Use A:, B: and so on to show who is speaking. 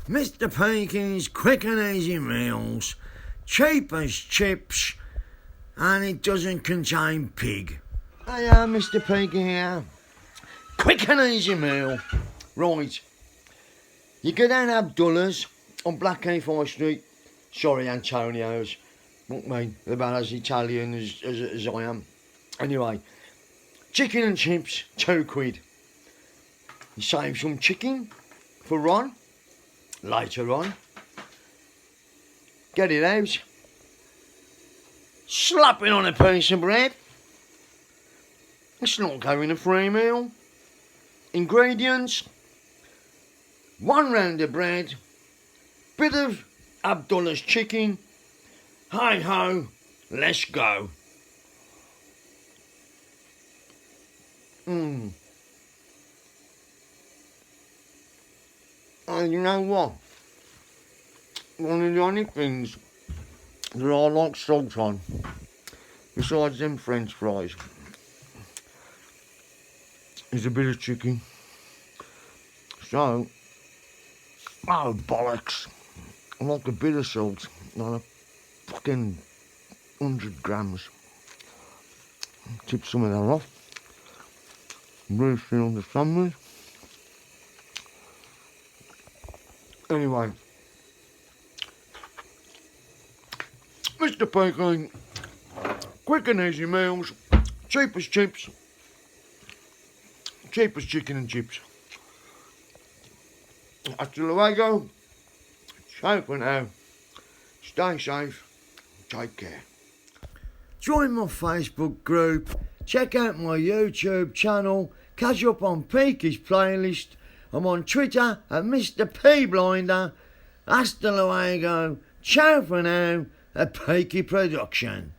A: Mr. Peaky's quick and easy meals, cheap as chips, and it doesn't contain pig. Hey, Mr. Peaky here. Quick and easy meal. Right. You go down Abdullah's on Blackheath High Street. Sorry, Antonio's. Not me, about as Italian as I am. Anyway, chicken and chips, £2. You save some chicken for Ron later on. Get it out. Slap it on a piece of bread. It's not going a free meal. Ingredients: 1 round of bread, bit of Abdullah's chicken. Hi ho, let's go. And you know what? One of the only things that I like salt on, besides them French fries, is a bit of chicken. So, oh bollocks, I like a bit of salt on a fucking 100 grams. Tip some of that off. Briefly on the sandwich. Anyway, Mr. Peaky, quick and easy meals, cheap as chips, cheap as chicken and chips. Hasta luego. Ciao for now. Stay safe. Take care. Join my Facebook group. Check out my YouTube channel. Catch up on Peaky's playlist. I'm on Twitter at Mr.Blinder. Hasta luego. Ciao for now. A Peaky Production.